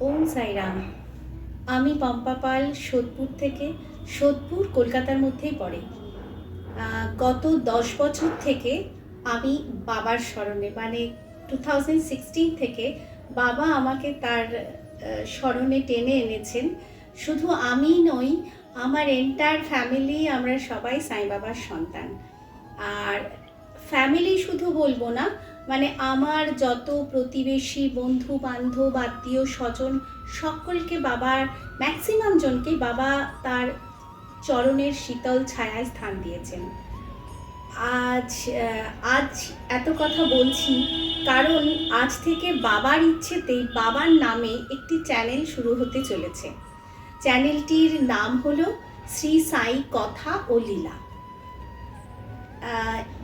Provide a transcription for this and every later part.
ওম সাইরাম। আমি পম্পা পাল, সোদপুর থেকে। সোদপুর কলকাতার মধ্যেই পড়ে। গত 10 বছর থেকে আমি বাবার স্মরণে, মানে 2016 থেকে বাবা আমাকে তার স্মরণে টেনে এনেছেন। শুধু আমি নই, আমার এন্টায়ার ফ্যামিলি, আমরা সবাই সাই বাবার সন্তান। আর ফ্যামিলি শুধু বলবো না, মানে আমার যত প্রতিবেশী, বন্ধু বান্ধব, আত্মীয় স্বজন, সকলকে বাবার, ম্যাক্সিমাম জনকে বাবা তার চরণের শীতল ছায়ায় স্থান দিয়েছেন। আজ আজ এত কথা বলছি কারণ আজ থেকে বাবার ইচ্ছেতেই বাবার নামে একটি চ্যানেল শুরু হতে চলেছে। চ্যানেলটির নাম হলো শ্রী সাই কথা ও লীলা।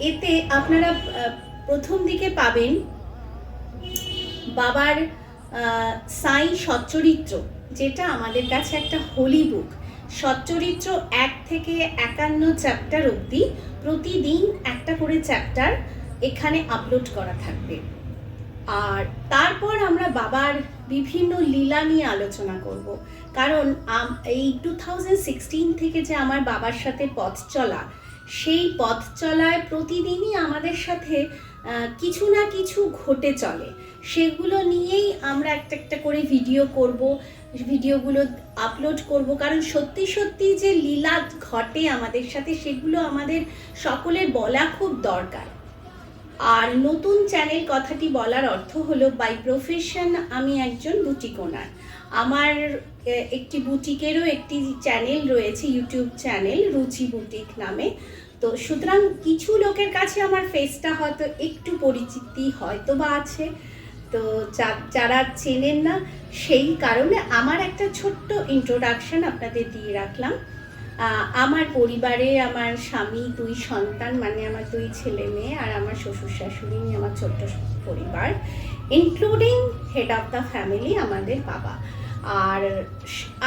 এতে আপনারা প্রথম দিকে পাবেন বাবার সাই সচ্চরিত্র, যেটা আমাদের কাছে একটা হোলি বুক। সচ্চরিত্র 1 থেকে 51 চ্যাপ্টার অবধি প্রতিদিন একটা করে চ্যাপ্টার এখানে আপলোড করা থাকবে। আর তারপর আমরা বাবার বিভিন্ন লীলা নিয়ে আলোচনা করব, কারণ এই 2016 থেকে যে আমার বাবার সাথে পথ চলা, সেই পথ চলায় প্রতিদিনই আমাদের সাথে কিছু না কিছু ঘটে চলে। সেগুলো নিয়েই আমরা একটা একটা করে ভিডিও করব, ভিডিওগুলো আপলোড করব, কারণ সত্যি সত্যি যে লীলা ঘটে আমাদের সাথে, সেগুলো আমাদের সকলের বলা খুব দরকার। আর নতুন চ্যানেল কথাটি বলার অর্থ হলো, বাই প্রফেশন আমি একজন বুটিক ওনার। আমার একটি বুটিকেরও একটি চ্যানেল রয়েছে, ইউটিউব চ্যানেল রুচি বুটিক নামে। তো সুতরাং কিছু লোকের কাছে আমার ফেসটা হয়তো একটু পরিচিতি হয়তো বা আছে, তো যারা চেনেন না, সেই কারণে আমার একটা ছোট্ট ইন্ট্রোডাকশন আপনাদের দিয়ে রাখলাম। আমার পরিবারে আমার স্বামী, 2 সন্তান, মানে আমার 2 ছেলে মেয়ে, আর আমার শ্বশুর শাশুড়ি নিয়ে আমার ছোট্ট পরিবার, including head of the family আমাদের বাবা। আর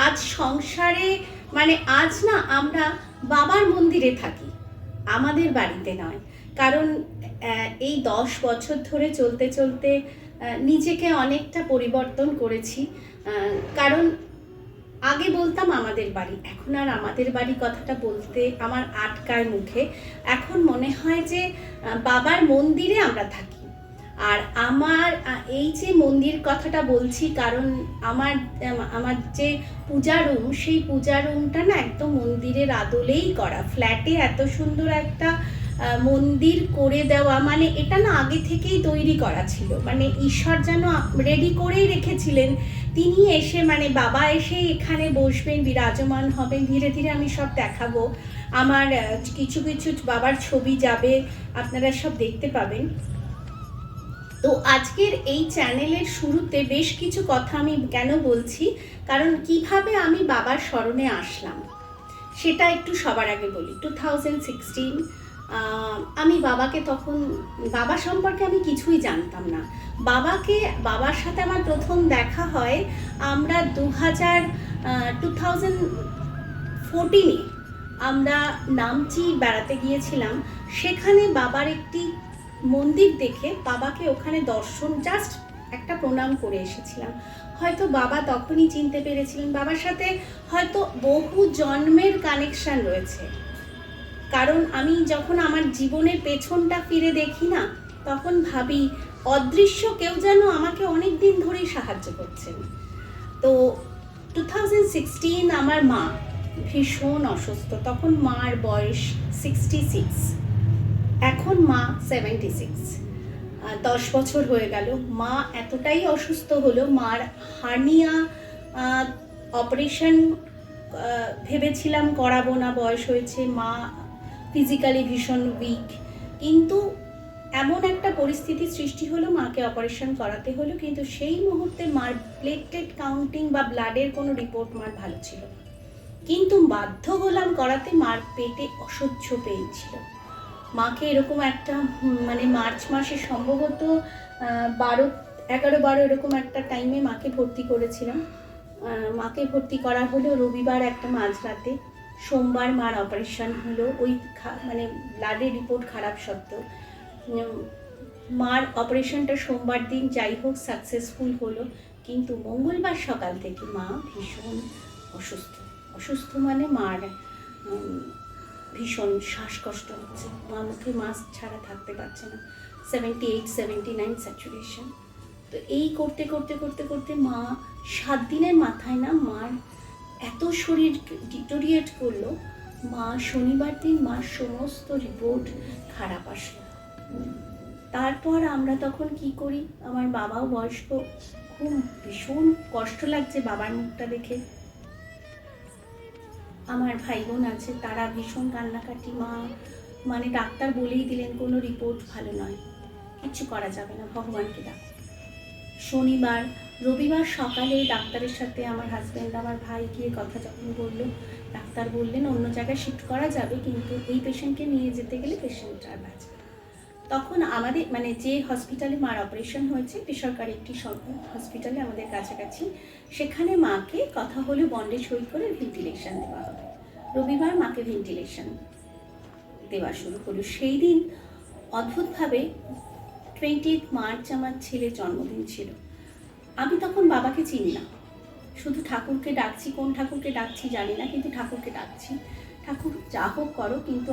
আজ সংসারে, মানে আজ না আমরা বাবার মন্দিরে থাকি, আমাদের বাড়িতে নয়। কারণ এই 10 বছর ধরে চলতে চলতে নিজেকে অনেকটা পরিবর্তন করেছি। কারণ আগে বলতাম আমাদের বাড়ি, এখন আর আমাদের বাড়ি কথাটা বলতে আমার আটকায় মুখে। এখন মনে হয় যে বাবার মন্দিরে আমরা থাকি। আর আমার এই যে মন্দির কথাটা বলছি, কারণ আমার যে পূজা রুম, সেই পূজা রুমটা না একদম মন্দিরের আদলেই করা। ফ্ল্যাটে এত সুন্দর একটা মন্দির করে দেওয়া, মানে এটা না আগে থেকেই তৈরি করা ছিল, মানে ঈশ্বর যেন রেডি করেই রেখেছিলেন। তিনি এসে, মানে বাবা এসে এখানে বসবেন, বিরাজমান হবেন। ধীরে ধীরে আমি সব দেখাবো। আমার কিছু কিছু বাবার ছবি যাবে, আপনারা সব দেখতে পাবেন। তো আজকের এই চ্যানেলের শুরুতে বেশ কিছু কথা আমি কেন বলছি, কারণ কিভাবে আমি বাবার স্মরণে আসলাম সেটা একটু সবার আগে বলি। 2016 আমি বাবাকে, তখন বাবা সম্পর্কে আমি কিছুই জানতাম না। বাবার সাথে আমার প্রথম দেখা হয় আমরা 2014-এ আমরা নামচি বেড়াতে গিয়েছিলাম। সেখানে বাবার একটি মন্দির দেখে বাবাকে ওখানে দর্শন, জাস্ট একটা প্রণাম করে এসেছিলাম। হয়তো বাবা তখনই চিনতে পেরেছিলেন, বাবার সাথে হয়তো বহু জন্মের কানেকশন রয়েছে। কারণ আমি যখন আমার জীবনের পেছনটা ফিরে দেখি না, তখন ভাবি অদৃশ্য কেউ যেন আমাকে অনেক দিন ধরেই সাহায্য করছেন। তো 2016 আমার মা ভীষণ অসুস্থ। তখন মার বয়স 66, এখন মা 76। 10 বছর হয়ে গেল। মা এতটাই অসুস্থ হলো, মার হার্নিয়া অপারেশন ভেবেছিলাম করাবো না, বয়স হয়েছে, মা ফিজিক্যালি ভীষণ উইক, কিন্তু এমন একটা পরিস্থিতি সৃষ্টি হলো, মাকে অপারেশন করাতে হলো। কিন্তু সেই মুহূর্তে মার প্লেটলেট কাউন্টিং বা ব্লাডের কোনো রিপোর্ট মার ভালো ছিল না, কিন্তু বাধ্য হলাম করাতে। মার পেটে অসহ্য পেইন ছিল। মাকে এরকম একটা, মানে মার্চ মাসে সম্ভবত 11-12 এরকম একটা টাইমে মাকে ভর্তি করেছিলাম। মাকে ভর্তি করা হলো রবিবার একটা মাঝরাতে। সোমবার মার অপারেশন হলো। ওই মানে ব্লাডের রিপোর্ট খারাপ সত্ত্বেও মার অপারেশনটা সোমবার দিন যাই হোক সাকসেসফুল হলো। কিন্তু মঙ্গলবার সকাল থেকে মা ভীষণ অসুস্থ। অসুস্থ মানে মার ভীষণ শ্বাসকষ্ট হচ্ছে, মা মুখে মাস্ক ছাড়া থাকতে পারছে না, 78-79 স্যাচুরেশন। তো এই করতে করতে করতে করতে মা 7 দিনের মাথায় না মার এত শরীর ডিটোরিয়েট করলো, মা শনিবার দিন মার সমস্ত রিপোর্ট খারাপ আসলো। তারপর আমরা তখন কি করি, আমার বাবাও বয়স্ক, খুব ভীষণ কষ্ট লাগছে বাবার মুখটা দেখে। আমার ভাই বোন আছে, তারা ভীষণ কান্নাকাটি। মা মানে ডাক্তার বলেই দিলেন কোনো রিপোর্ট ভালো নয়, কিচ্ছু করা যাবে না, ভগবানকে ডাকো। শনিবার রবিবার সকালে ডাক্তারের সাথে আমার হাজব্যান্ড আমার ভাই গিয়ে কথা যখন বললো, ডাক্তার বললেন অন্য জায়গায় শিফট করা যাবে, কিন্তু এই পেশেন্টকে নিয়ে যেতে গেলে পেশেন্ট আর বাঁচবে। তখন আমাদের মানে যে হসপিটালে মার অপারেশন হয়েছে, বেসরকারি একটি হসপিটালে আমাদের কাছাকাছি, সেখানে মাকে কথা হলে বন্ডে সই করে ভেন্টিলেশন দেওয়া হবে। রবিবার মাকে ভেন্টিলেশন দেওয়া শুরু হলো। সেই দিন অদ্ভুতভাবে 20 মার্চ আমার ছেলের জন্মদিন ছিল। আমি তখন বাবাকে চিনি না, শুধু ঠাকুরকে ডাকছি, কোন ঠাকুরকে ডাকছি জানি না, কিন্তু ঠাকুরকে ডাকছি, ঠাকুর যা হোক করো, কিন্তু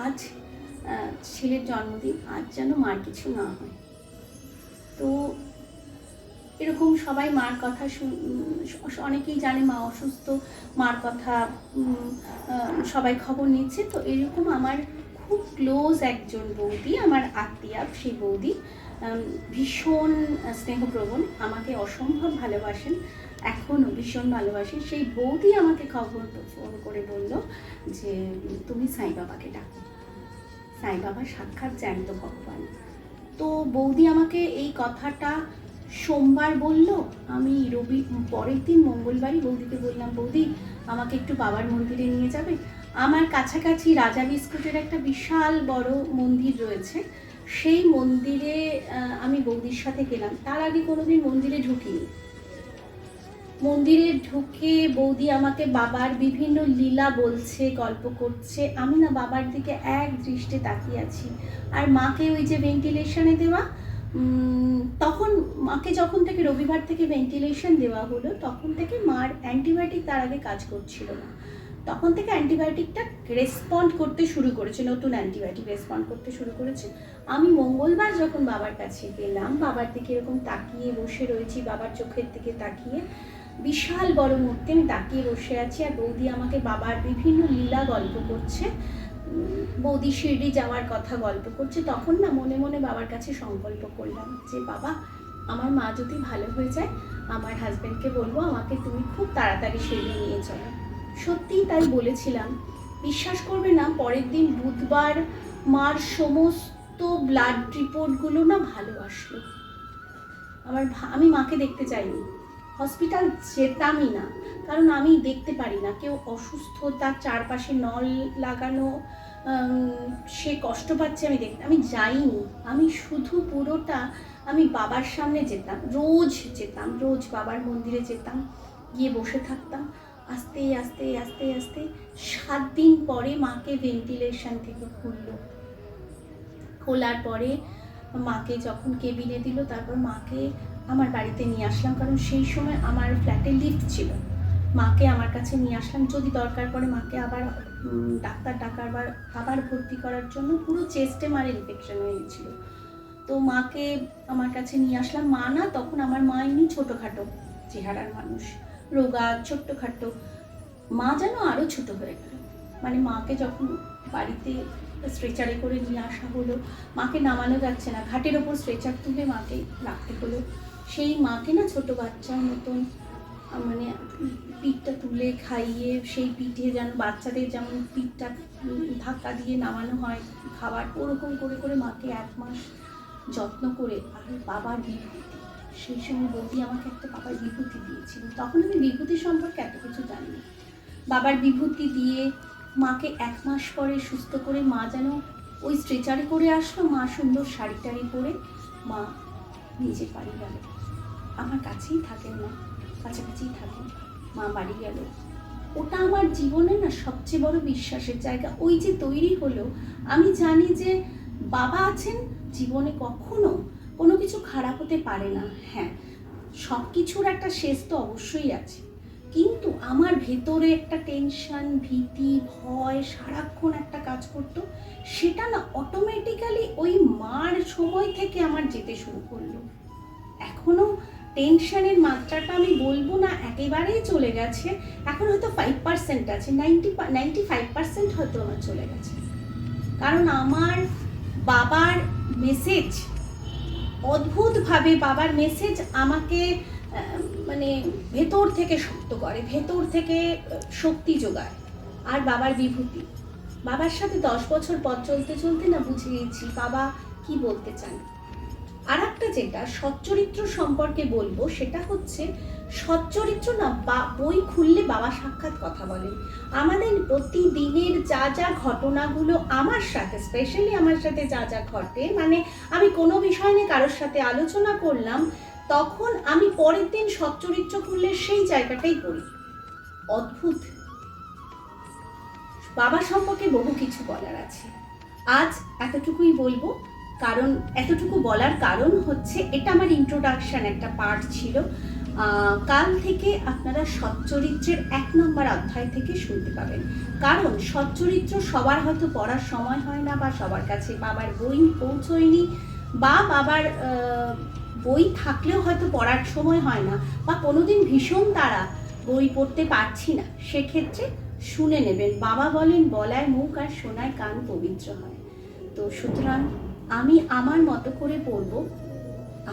আজ ছেলের জন্মদিন, আজ যেন মার কিছু না হয়। তো এরকম সবাই মার কথা অনেকেই জানে মা অসুস্থ, মার কথা সবাই খবর নিচ্ছে। তো এরকম আমার খুব ক্লোজ একজন বৌদি, আমার আত্মীয়া, সেই বৌদি ভীষণ স্নেহপ্রবণ, আমাকে অসম্ভব ভালোবাসেন, এখনও ভীষণ ভালোবাসেন। সেই বৌদি আমাকে ফোন করে বলল যে তুমি সাই বাবাকে ডাকো, সাই বাবা সাক্ষাৎ জ্যান্ত ভগবান। তো বৌদি আমাকে এই কথাটা সোমবার বলল, আমি পরের দিন মঙ্গলবারই বৌদিকে বললাম, বৌদি আমাকে একটু বাবার মন্দিরে নিয়ে যাবে। আমার কাছাকাছি রাজা বিস্কুটের একটা বিশাল বড় মন্দির রয়েছে, সেই মন্দিরে আমি বৌদির সাথে গেলাম। তার আগে কোনোদিন মন্দিরে ঢুকিনি। মন্দিরে ঢুকে বৌদি আমাকে বাবার বিভিন্ন লীলা বলছে, গল্প করছে, আমি না বাবার দিকে এক দৃষ্টে তাকিয়ে আছি। আর মাকে ওই যে ভেন্টিলেশনে দেওয়া, তখন মাকে যখন থেকে রবিবার থেকে ভেন্টিলেশন দেওয়া হলো, তখন থেকে মার অ্যান্টিবায়োটিক তার আগে কাজ করছিল না, তখন থেকে অ্যান্টিবায়োটিকটা রেসপন্ড করতে শুরু করেছে, নতুন অ্যান্টিবায়োটিক রেসপন্ড করতে শুরু করেছে। আমি মঙ্গলবার যখন বাবার কাছে গেলাম, বাবার দিকে এরকম তাকিয়ে বসে রয়েছি, বাবার চোখের দিকে তাকিয়ে, বিশাল বড় মূর্তি আমি তাকিয়ে বসে আছি, আর বৌদি আমাকে বাবার বিভিন্ন লীলা গল্প করছে, বৌদি শিরডি যাওয়ার কথা গল্প করছে। তখন না মনে মনে বাবার কাছে সংকল্প করলাম যে বাবা, আমার মা যদি ভালো হয়ে যায়, আমার হাজব্যান্ডকে বলবো আমাকে তুমি খুব তাড়াতাড়ি শিরডি নিয়ে চলো। সত্যিই তাই বলেছিলাম। বিশ্বাস করবে না, পরের দিন বুধবার মার সমস্ত ব্লাড রিপোর্টগুলো না ভালো আসলো। আমি মাকে দেখতে চাইনি, হসপিটাল যেতামই না, কারণ আমি দেখতে পারি না, কেউ অসুস্থ, তার চারপাশে নল লাগানো, সে কষ্ট পাচ্ছে, আমি যাইনি। আমি শুধু পুরোটা আমি বাবার সামনে যেতাম, রোজ বাবার মন্দিরে যেতাম, গিয়ে বসে থাকতাম। আস্তে আস্তে আস্তে আস্তে 7 দিন পরে মাকে ভেন্টিলেশন থেকে খোলার পরে মাকে যখন কেবিনে দিল, তারপর মাকে আমার বাড়িতে নিয়ে আসলাম, কারণ সেই সময় আমার ফ্ল্যাটে লিফট ছিল। মাকে আমার কাছে নিয়ে আসলাম, যদি দরকার পড়ে মাকে আবার ডাক্তার ডাকার বা আবার ভর্তি করার জন্য। পুরো চেস্টে মার ইনফেকশন হয়ে গেছিলো। তো মাকে আমার কাছে নিয়ে আসলাম। মা না তখন, আমার মা এমনি ছোটোখাটো চেহারার মানুষ, রোগা ছোট্টখাটো, মা যেন আরও ছোট হয়ে গেল। মানে মাকে যখন বাড়িতে স্ট্রেচারে করে নিয়ে আসা হলো, মাকে নামানো যাচ্ছে না, ঘাটের ওপর স্ট্রেচার তুলে মাকে রাখতে হলো। সেই মাকে না ছোট বাচ্চার মতন মানে পিঠটা তুলে খাইয়ে, সেই পিঠে যেন বাচ্চাদের যেমন পিঠটা ধাক্কা দিয়ে নামানো হয় খাবার, ওরকম করে করে মাকে 1 মাস যত্ন করে। আর বাবার বিভূতি, সেই সময় বৌদি আমাকে একটা বাবার বিভূতি দিয়েছিল, তখন আমি বিভূতি সম্পর্কে এত কিছু জানি না। বাবার বিভূতি দিয়ে মাকে 1 মাস পরে সুস্থ করে মা যেন ওই স্ট্রেচারে করে আসলো। মা সুন্দর শাড়ি টাড়ি পরে মা নিজে বাড়ি গেল। আমার কাছেই থাকেন না, কাছাকাছিই থাকেন, মা বাড়ি গেল। ওটা আমার জীবনে না সবচেয়ে বড় বিশ্বাসের জায়গা। ওই যে তৈরি হলো, আমি জানি যে বাবা আছেন, জীবনে কখনো কোনো কিছু খারাপ হতে পারে না। হ্যাঁ, সব কিছুর একটা শেষ তো অবশ্যই আছে, কিন্তু আমার ভেতরে একটা টেনশন, ভীতি, ভয় সারাক্ষণ একটা কাজ করতো, সেটা না অটোমেটিক্যালি ওই মার সময় থেকে আমার যেতে শুরু করলো। এখনো টেনশনের মাত্রাটা আমি বলবো না একেবারেই চলে গেছে, এখন হয়তো 5% আছে, 95% হয়তো আমার চলে গেছে। কারণ আমার বাবার মেসেজ, অদ্ভুতভাবে বাবার মেসেজ আমাকে মানে ভেতর থেকে শক্ত করে, ভেতর থেকে শক্তি যোগায়। আর বাবার বিভূতি, বাবার সাথে 10 বছর পথ চলতে চলতে না বুঝে গেছি বাবা কি বলতে চান। আর একটা যেটা সচ্চরিত্র সম্পর্কে বলবো, সেটা হচ্ছে সচ্চরিত্র না বই খুললে বাবা সাক্ষাৎ কথা বলেন। আমাদের প্রতিদিনের যা যা ঘটনাগুলো আমার সাথে, স্পেশালি আমার সাথে যা যা ঘটে, মানে আমি কোনো বিষয় নিয়ে কারোর সাথে আলোচনা করলাম, তখন আমি পরের দিন সচ্চরিত্র খুললে সেই জায়গাটাই পড়ি। অদ্ভুত। বাবা সম্পর্কে বহু কিছু বলার আছে, আজ এতটুকুই বলবো। কারণ এতটুকু বলার কারণ হচ্ছে এটা আমার ইন্ট্রোডাকশন একটা পার্ট ছিল। কাল থেকে আপনারা সচ্চরিত্রের 1 নম্বর অধ্যায় থেকে শুনতে পাবেন। কারণ সচ্চরিত্র সবার হয়তো পড়ার সময় হয় না, বা সবার কাছে বাবার বই পৌঁছয়নি, বা বাবার বই থাকলেও হয়তো পড়ার সময় হয় না, বা কোনোদিন ভীষণ তারা বই পড়তে পারছি না, সেক্ষেত্রে শুনে নেবেন। বাবা বলেন বলায় মুখ আর শোনায় কান পবিত্র হয়। তো সুতরাং আমি আমার মতো করে পড়বো,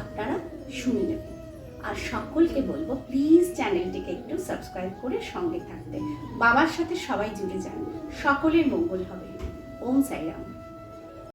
আপনারা শুনে নেবেন। আর সকলকে বলবো প্লিজ চ্যানেলটিকে একটু সাবস্ক্রাইব করে সঙ্গে থাকতে। বাবার সাথে সবাই জুড়ে যান, সকলের মঙ্গল হবে। ওম সাইরাম।